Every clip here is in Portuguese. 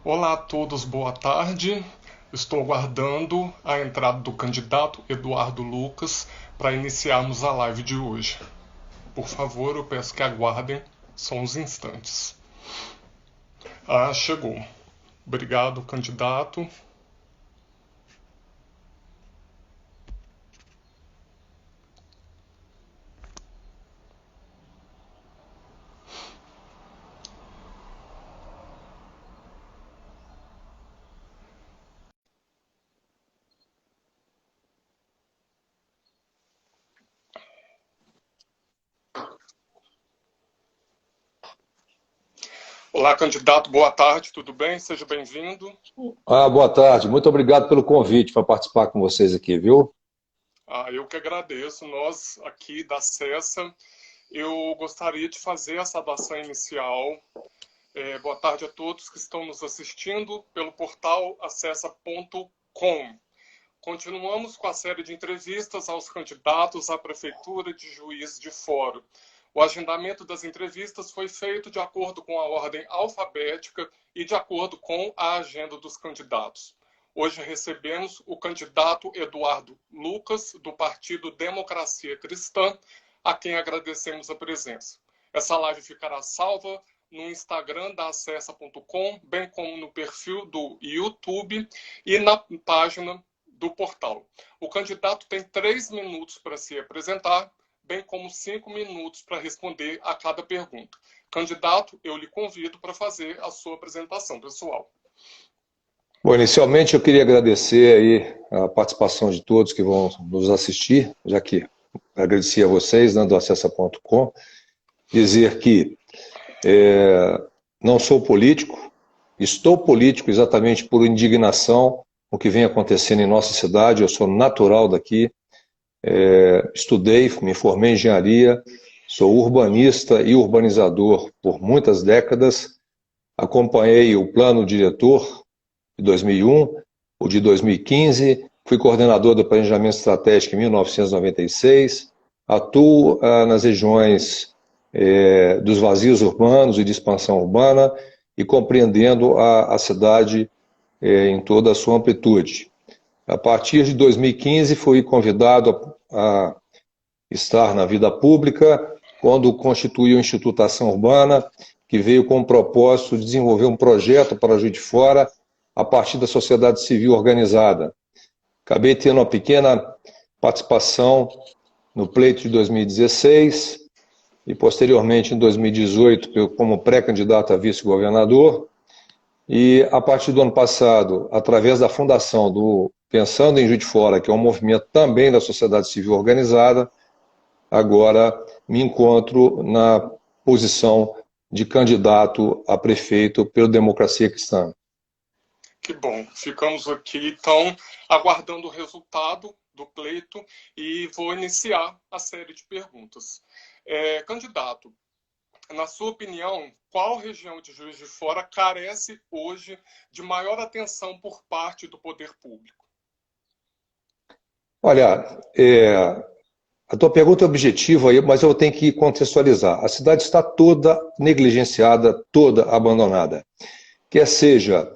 Olá a todos, boa tarde. Estou aguardando a entrada do candidato Eduardo Lucas para iniciarmos a live de hoje. Por favor, eu peço que aguardem só uns instantes. Ah, chegou. Obrigado, candidato. Olá, candidato, boa tarde, tudo bem? Seja bem-vindo. Boa tarde. Muito obrigado pelo convite para participar com vocês aqui, viu? Eu que agradeço. Nós aqui da CESA, eu gostaria de fazer a saudação inicial. Boa tarde a todos que estão nos assistindo pelo portal acessa.com. Continuamos com a série de entrevistas aos candidatos à Prefeitura de Juiz de Fora. O agendamento das entrevistas foi feito de acordo com a ordem alfabética e de acordo com a agenda dos candidatos. Hoje recebemos o candidato Eduardo Lucas, do Partido Democracia Cristã, a quem agradecemos a presença. Essa live ficará salva no Instagram da Acessa.com, bem como no perfil do YouTube e na página do portal. O candidato tem 3 minutos para se apresentar, bem como 5 minutos para responder a cada pergunta. Candidato, eu lhe convido para fazer a sua apresentação pessoal. Bom, inicialmente eu queria agradecer aí a participação de todos que vão nos assistir, já que agradeci a vocês, né, do Acessa.com, dizer que não sou político, estou político exatamente por indignação com o que vem acontecendo em nossa cidade. Eu sou natural daqui, estudei, me formei em engenharia, sou urbanista e urbanizador por muitas décadas, acompanhei o plano diretor de 2001, o de 2015, fui coordenador do planejamento estratégico em 1996, atuo nas regiões dos vazios urbanos e de expansão urbana e compreendendo a cidade em toda a sua amplitude. A partir de 2015 fui convidado a estar na vida pública quando constituí o Instituto Ação Urbana, que veio com o propósito de desenvolver um projeto para Juiz de Fora a partir da sociedade civil organizada. Acabei tendo uma pequena participação no pleito de 2016 e posteriormente em 2018 como pré-candidato a vice-governador. E a partir do ano passado, através da fundação do Pensando em Juiz de Fora, que é um movimento também da sociedade civil organizada, agora me encontro na posição de candidato a prefeito pela Democracia Cristã. Que bom, ficamos aqui então aguardando o resultado do pleito e vou iniciar a série de perguntas. Candidato, na sua opinião, qual região de Juiz de Fora carece hoje de maior atenção por parte do poder público? Olha, a tua pergunta é objetiva, mas eu tenho que contextualizar. A cidade está toda negligenciada, toda abandonada. Quer seja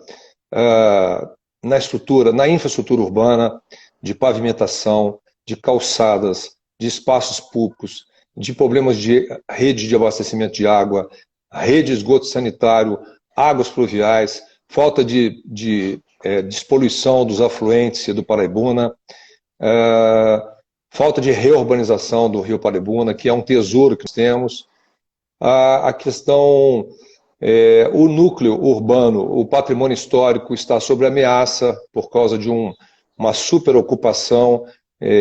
na estrutura, na infraestrutura urbana, de pavimentação, de calçadas, de espaços públicos, de problemas de rede de abastecimento de água, rede de esgoto sanitário, águas pluviais, falta de despoluição dos afluentes do Paraibuna, falta de reurbanização do Rio Paraibuna, que é um tesouro que nós temos, a questão, o núcleo urbano, o patrimônio histórico está sob ameaça por causa de uma superocupação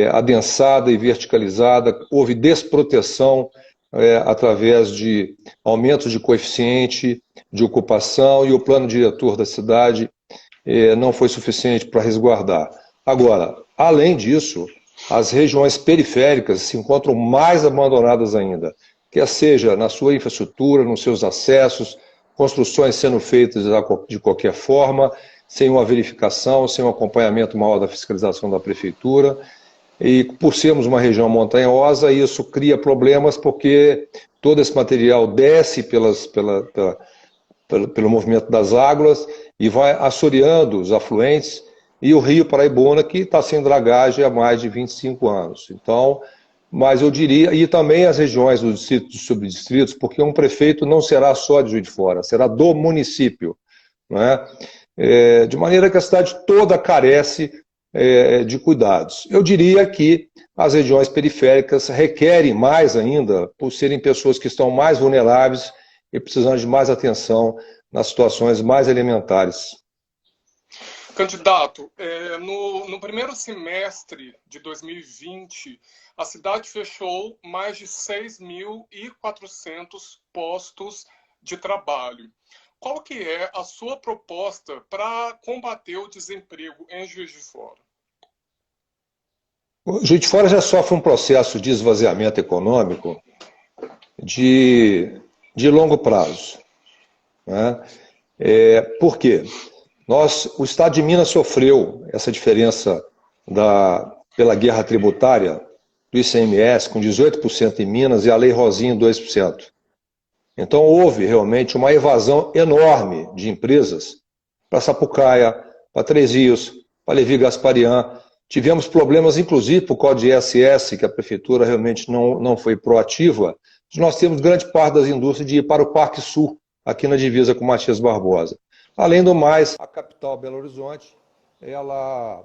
adensada e verticalizada, houve desproteção através de aumentos de coeficiente de ocupação e o plano diretor da cidade não foi suficiente para resguardar. Agora, além disso, as regiões periféricas se encontram mais abandonadas ainda, quer seja na sua infraestrutura, nos seus acessos, construções sendo feitas de qualquer forma, sem uma verificação, sem um acompanhamento maior da fiscalização da prefeitura. E por sermos uma região montanhosa, isso cria problemas porque todo esse material desce pelo movimento das águas e vai assoreando os afluentes e o rio Paraibuna, que está sem dragagem há mais de 25 anos. Então, mas eu diria, e também as regiões dos distritos e subdistritos, porque um prefeito não será só de Juiz de Fora, será do município, não é? De maneira que a cidade toda carece de cuidados. Eu diria que as regiões periféricas requerem mais ainda, por serem pessoas que estão mais vulneráveis e precisando de mais atenção nas situações mais elementares. Candidato, no primeiro semestre de 2020, a cidade fechou mais de 6.400 postos de trabalho. Qual que é a sua proposta para combater o desemprego em Juiz de Fora? O Juiz de Fora já sofre um processo de esvaziamento econômico de longo prazo, né? Por quê? O Estado de Minas sofreu essa diferença pela guerra tributária do ICMS, com 18% em Minas, e a Lei Rosinha, 2%. Então, houve realmente uma evasão enorme de empresas para Sapucaia, para Três Rios, para Levi Gasparian. Tivemos problemas, inclusive, por causa de ISS, que a prefeitura realmente não foi proativa. Nós temos grande parte das indústrias de ir para o Parque Sul, aqui na divisa com Matias Barbosa. Além do mais, a capital Belo Horizonte, ela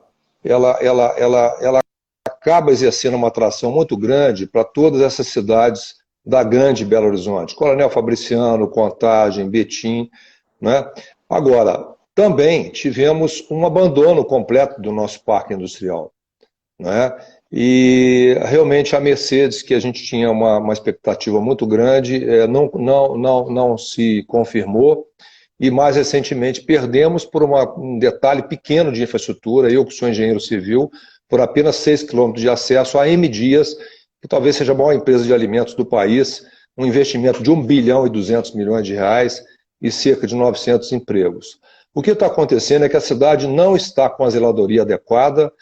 acaba exercendo uma atração muito grande para todas essas cidades da grande Belo Horizonte, Coronel Fabriciano, Contagem, Betim, né? Agora, também tivemos um abandono completo do nosso parque industrial, né? E realmente a Mercedes, que a gente tinha uma expectativa muito grande, não se confirmou, e mais recentemente perdemos por um detalhe pequeno de infraestrutura, eu que sou engenheiro civil, por apenas 6 quilômetros de acesso a M. Dias, que talvez seja a maior empresa de alimentos do país, um investimento de 1 bilhão e 200 milhões de reais e cerca de 900 empregos. O que está acontecendo é que a cidade não está com a zeladoria adequada,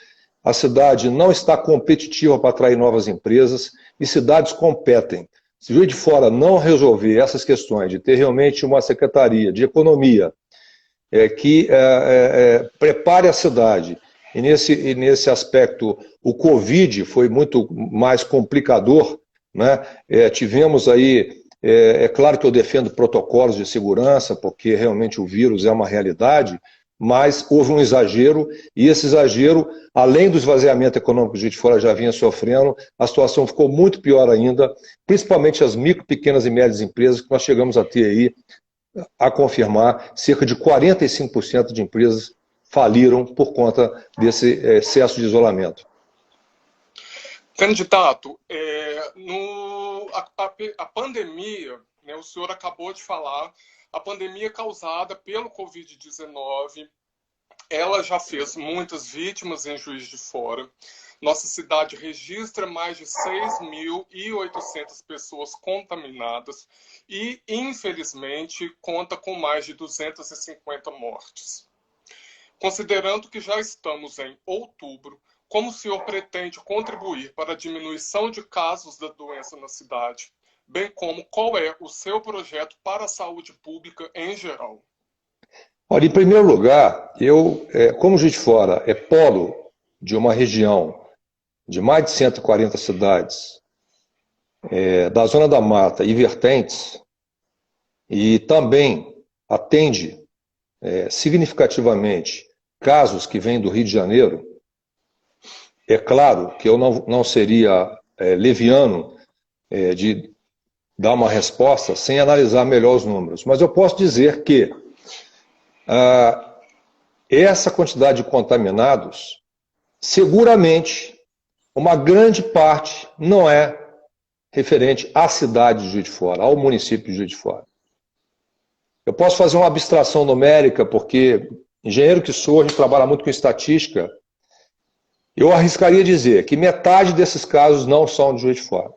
a cidade não está competitiva para atrair novas empresas, e cidades competem. Se Juiz de Fora não resolver essas questões, de ter realmente uma secretaria de economia que prepare a cidade, e nesse aspecto o Covid foi muito mais complicador, né? Tivemos aí, claro que eu defendo protocolos de segurança, porque realmente o vírus é uma realidade, mas houve um exagero, e esse exagero, além do esvaziamento econômico que a gente fora já vinha sofrendo, a situação ficou muito pior ainda, principalmente as micro, pequenas e médias empresas, que nós chegamos a ter aí, a confirmar, cerca de 45% de empresas faliram por conta desse excesso de isolamento. Candidato, a pandemia, né, o senhor acabou de falar, a pandemia causada pelo Covid-19, ela já fez muitas vítimas em Juiz de Fora. Nossa cidade registra mais de 6.800 pessoas contaminadas e, infelizmente, conta com mais de 250 mortes. Considerando que já estamos em outubro, como o senhor pretende contribuir para a diminuição de casos da doença na cidade, bem como qual é o seu projeto para a saúde pública em geral? Olha, em primeiro lugar, como Juiz de Fora é polo de uma região de mais de 140 cidades, da Zona da Mata e vertentes, e também atende significativamente casos que vêm do Rio de Janeiro, é claro que eu não seria leviano de dar uma resposta sem analisar melhor os números. Mas eu posso dizer que essa quantidade de contaminados, seguramente, uma grande parte não é referente à cidade de Juiz de Fora, ao município de Juiz de Fora. Eu posso fazer uma abstração numérica, porque, engenheiro que sou, a gente trabalha muito com estatística, eu arriscaria dizer que metade desses casos não são de Juiz de Fora.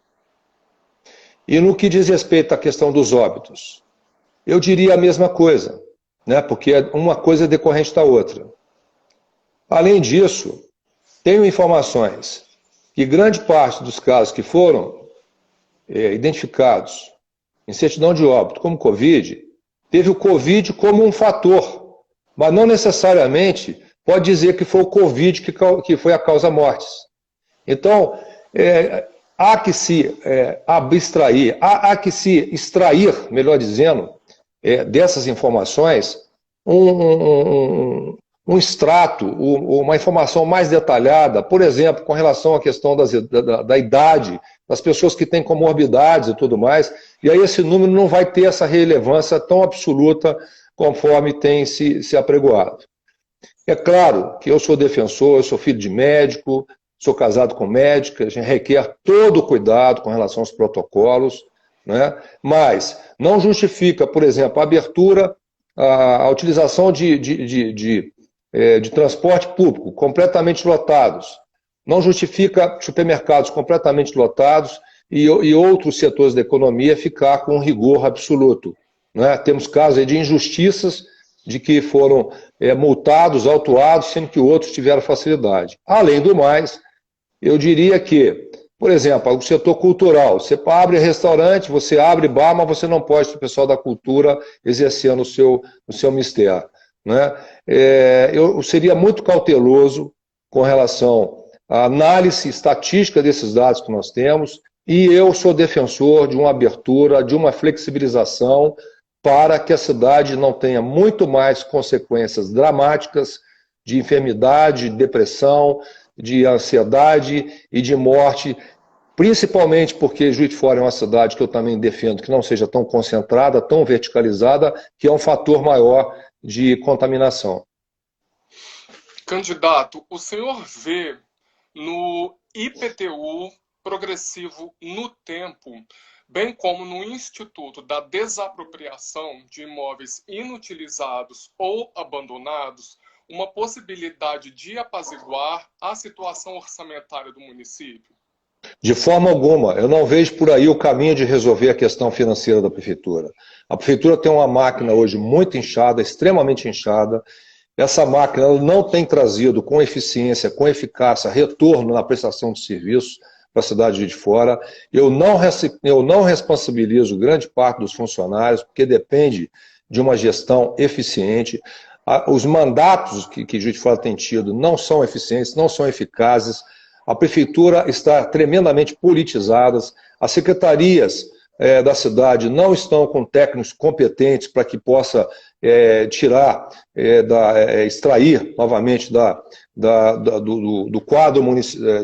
E no que diz respeito à questão dos óbitos, eu diria a mesma coisa, né? Porque uma coisa é decorrente da outra. Além disso, tenho informações que grande parte dos casos que foram identificados em certidão de óbito como Covid teve o Covid como um fator, mas não necessariamente pode dizer que foi o Covid que foi a causa mortes. Então, há que se abstrair, há que se extrair, melhor dizendo, dessas informações, um extrato, uma informação mais detalhada, por exemplo, com relação à questão da idade, das pessoas que têm comorbidades e tudo mais, e aí esse número não vai ter essa relevância tão absoluta conforme tem se apregoado. É claro que eu sou defensor, eu sou filho de médico, sou casado com médica, a gente requer todo o cuidado com relação aos protocolos, né? Mas não justifica, por exemplo, a abertura, a utilização de transporte público completamente lotados, não justifica supermercados completamente lotados e outros setores da economia ficar com rigor absoluto, né? Temos casos aí de injustiças de que foram multados, autuados, sendo que outros tiveram facilidade. Além do mais, eu diria que, por exemplo, o setor cultural, você abre restaurante, você abre bar, mas você não pode ter o pessoal da cultura exercendo o seu mistério, né? Eu seria muito cauteloso com relação à análise estatística desses dados que nós temos, e eu sou defensor de uma abertura, de uma flexibilização, para que a cidade não tenha muito mais consequências dramáticas de enfermidade, de depressão, de ansiedade e de morte, principalmente porque Juiz de Fora é uma cidade que eu também defendo que não seja tão concentrada, tão verticalizada, que é um fator maior de contaminação. Candidato, o senhor vê no IPTU progressivo no tempo, bem como no Instituto da Desapropriação de Imóveis Inutilizados ou Abandonados, uma possibilidade de apaziguar a situação orçamentária do município? De forma alguma, eu não vejo por aí o caminho de resolver a questão financeira da prefeitura. A prefeitura tem uma máquina hoje muito inchada, extremamente inchada. Essa máquina ela não tem trazido com eficiência, com eficácia, retorno na prestação de serviços para a cidade de Juiz de Fora. Eu não responsabilizo grande parte dos funcionários, porque depende de uma gestão eficiente. Os mandatos que Juiz de Fora tem tido não são eficientes, não são eficazes. A prefeitura está tremendamente politizada, as secretarias da cidade não estão com técnicos competentes para que possa extrair novamente do quadro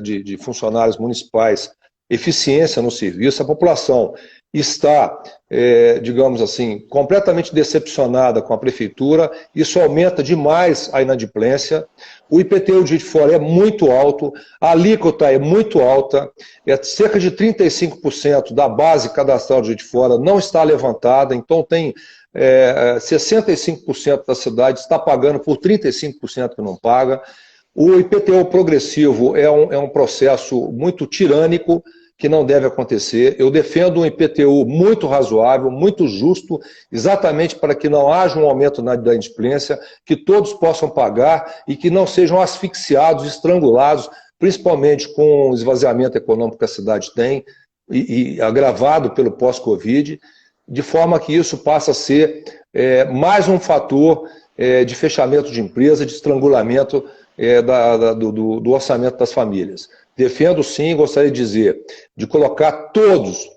de funcionários municipais eficiência no serviço. A população está, digamos assim, completamente decepcionada com a prefeitura. Isso aumenta demais a inadimplência. O IPTU de Juiz de Fora é muito alto, a alíquota é muito alta, cerca de 35% da base cadastral de Juiz de Fora não está levantada, então tem 65% da cidade está pagando por 35% que não paga. O IPTU progressivo é um processo muito tirânico, que não deve acontecer. Eu defendo um IPTU muito razoável, muito justo, exatamente para que não haja um aumento da inadimplência, que todos possam pagar e que não sejam asfixiados, estrangulados, principalmente com o esvaziamento econômico que a cidade tem, e agravado pelo pós-Covid, de forma que isso passa a ser mais um fator de fechamento de empresa, de estrangulamento do orçamento das famílias. Defendo sim, gostaria de dizer, de colocar todos,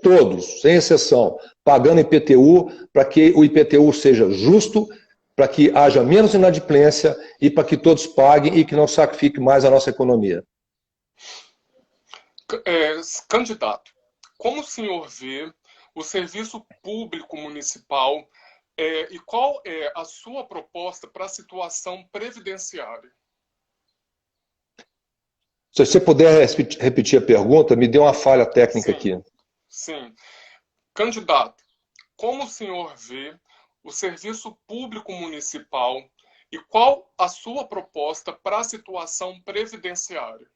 sem exceção, pagando IPTU, para que o IPTU seja justo, para que haja menos inadimplência e para que todos paguem e que não sacrifique mais a nossa economia. Candidato, como o senhor vê o serviço público municipal e qual é a sua proposta para a situação previdenciária? Se você puder repetir a pergunta, me deu uma falha técnica aqui. Sim. Candidato, como o senhor vê o serviço público municipal e qual a sua proposta para a situação previdenciária?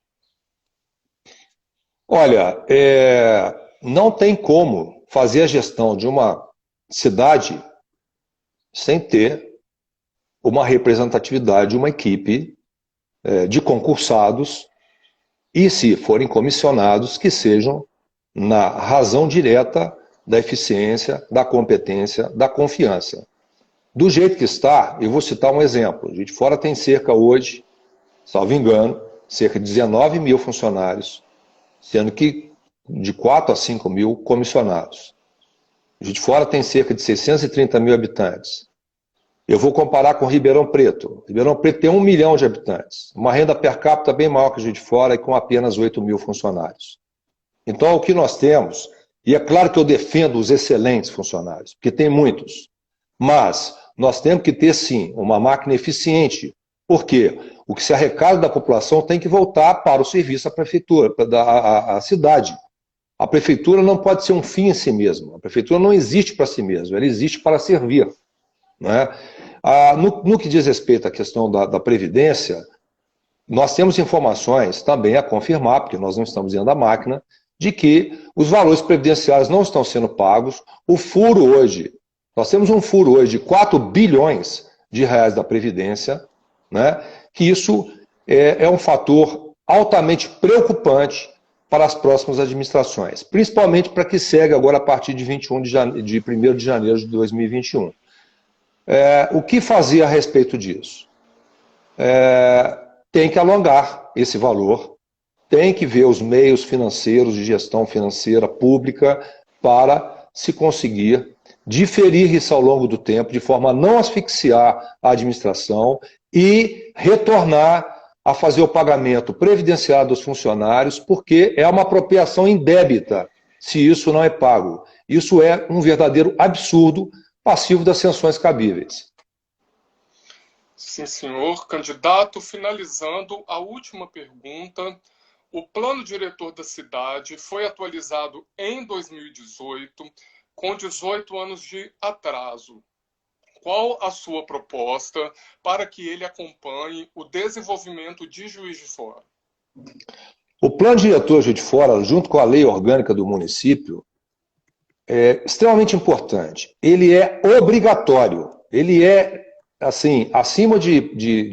Olha, não tem como fazer a gestão de uma cidade sem ter uma representatividade, uma equipe de concursados, e se forem comissionados, que sejam na razão direta da eficiência, da competência, da confiança. Do jeito que está, eu vou citar um exemplo. Juiz de Fora tem cerca hoje, salvo engano, cerca de 19 mil funcionários, sendo que de 4 a 5 mil comissionados. Juiz de Fora tem cerca de 630 mil habitantes. Eu vou comparar com Ribeirão Preto. Ribeirão Preto tem 1 milhão de habitantes, uma renda per capita bem maior que Juiz de Fora e com apenas 8 mil funcionários. Então, o que nós temos, e é claro que eu defendo os excelentes funcionários, porque tem muitos, mas nós temos que ter, sim, uma máquina eficiente, porque o que se arrecada da população tem que voltar para o serviço da prefeitura, da cidade. A prefeitura não pode ser um fim em si mesma. A prefeitura não existe para si mesma, ela existe para servir. Né? No que diz respeito à questão da Previdência, nós temos informações também a confirmar, porque nós não estamos dentro da máquina, de que os valores previdenciários não estão sendo pagos. O furo hoje, nós temos um furo hoje de 4 bilhões de reais da Previdência, né? Que isso é um fator altamente preocupante para as próximas administrações, principalmente para que segue agora a partir de 1º de janeiro de 2021. O que fazer a respeito disso? Tem que alongar esse valor, tem que ver os meios financeiros de gestão financeira pública para se conseguir diferir isso ao longo do tempo, de forma a não asfixiar a administração e retornar a fazer o pagamento previdenciário dos funcionários, porque é uma apropriação indébita se isso não é pago. Isso é um verdadeiro absurdo, passivo das sanções cabíveis. Sim, senhor. Candidato, finalizando a última pergunta. O plano diretor da cidade foi atualizado em 2018, com 18 anos de atraso. Qual a sua proposta para que ele acompanhe o desenvolvimento de Juiz de Fora? O plano diretor de Juiz de Fora, junto com a lei orgânica do município, é extremamente importante. Ele é obrigatório. Ele é, assim, acima de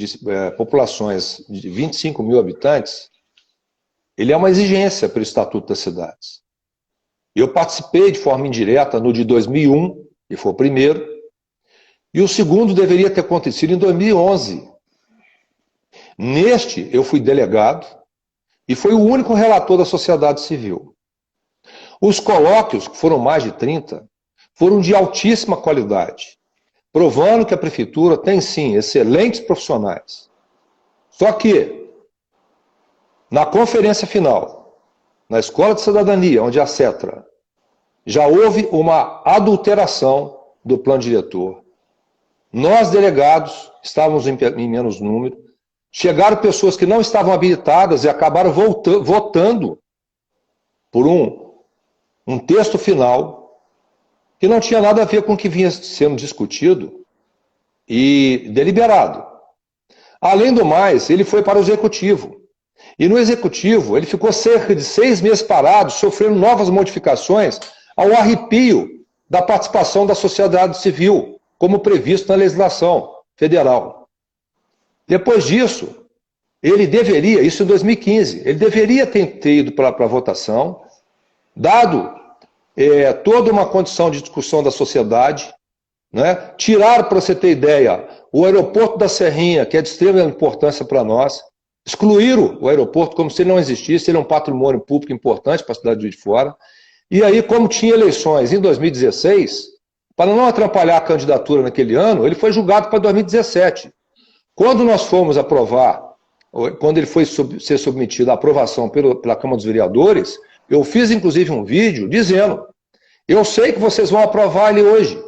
populações de 25 mil habitantes, ele é uma exigência para o Estatuto das Cidades. Eu participei de forma indireta no de 2001, que foi o primeiro, e o segundo deveria ter acontecido em 2011. Neste, eu fui delegado e fui o único relator da sociedade civil. Os colóquios, que foram mais de 30, foram de altíssima qualidade, provando que a prefeitura tem, sim, excelentes profissionais. Só que, na conferência final, na Escola de Cidadania, onde é a CETRA, já houve uma adulteração do plano diretor. Nós, delegados, estávamos em menos número, chegaram pessoas que não estavam habilitadas e acabaram votando por um texto final que não tinha nada a ver com o que vinha sendo discutido e deliberado. Além do mais, ele foi para o Executivo. E no Executivo, ele ficou cerca de 6 meses parado, sofrendo novas modificações ao arrepio da participação da sociedade civil, como previsto na legislação federal. Depois disso, ele deveria, isso em 2015, ele deveria ter ido para a votação, dado toda uma condição de discussão da sociedade, né? Tirar, para você ter ideia, o aeroporto da Serrinha, que é de extrema importância para nós, excluíram o aeroporto como se ele não existisse, ele é um patrimônio público importante para a cidade de Juiz de Fora. E aí, como tinha eleições em 2016, para não atrapalhar a candidatura naquele ano, ele foi julgado para 2017. Quando nós fomos aprovar, quando ele foi ser submetido à aprovação pela Câmara dos Vereadores, eu fiz inclusive um vídeo dizendo: eu sei que vocês vão aprovar ele hoje.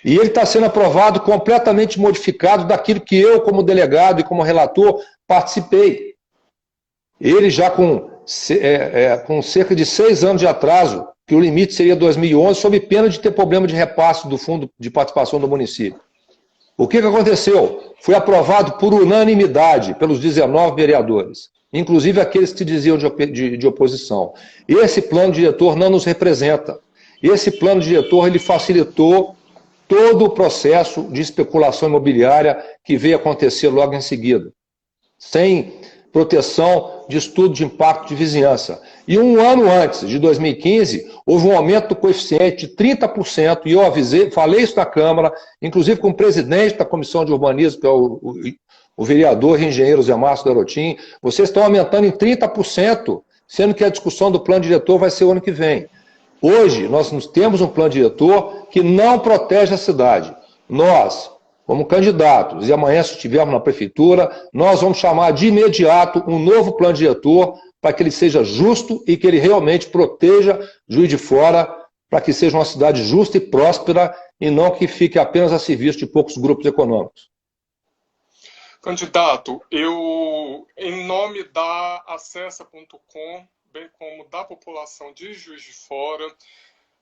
E ele está sendo aprovado completamente modificado daquilo que eu, como delegado e como relator, participei. Ele já com cerca de 6 anos de atraso, que o limite seria 2011, sob pena de ter problema de repasse do Fundo de Participação do município. O que aconteceu? Foi aprovado por unanimidade pelos 19 vereadores, inclusive aqueles que se diziam de oposição. Esse plano diretor não nos representa. Esse plano diretor ele facilitou todo o processo de especulação imobiliária que veio acontecer logo em seguida. Sem proteção de estudo de impacto de vizinhança. E um ano antes, de 2015, houve um aumento do coeficiente de 30%, e eu avisei, falei isso na Câmara, inclusive com o presidente da Comissão de Urbanismo, que é o vereador e engenheiro Zé Márcio Garotinho. Vocês estão aumentando em 30%, sendo que a discussão do plano diretor vai ser o ano que vem. Hoje, nós temos um plano diretor que não protege a cidade. Nós, como candidatos, e amanhã, se estivermos na prefeitura, nós vamos chamar de imediato um novo plano diretor para que ele seja justo e que ele realmente proteja Juiz de Fora, para que seja uma cidade justa e próspera e não que fique apenas a serviço de poucos grupos econômicos. Candidato, eu, em nome da Acessa.com, bem como da população de Juiz de Fora,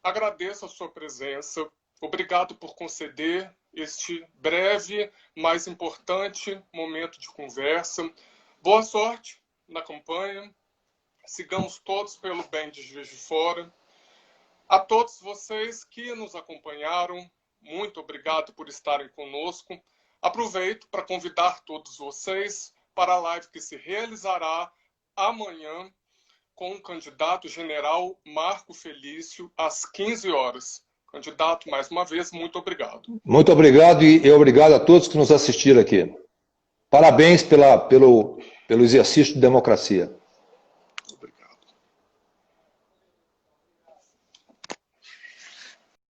agradeço a sua presença. Obrigado por conceder este breve, mas importante momento de conversa. Boa sorte na campanha. Sigamos todos pelo bem de Juiz de Fora. A todos vocês que nos acompanharam, muito obrigado por estarem conosco. Aproveito para convidar todos vocês para a live que se realizará amanhã com o candidato general Marco Felício, às 15 horas. Candidato, mais uma vez, muito obrigado. Muito obrigado e obrigado a todos que nos assistiram aqui. Parabéns pelo exercício de democracia.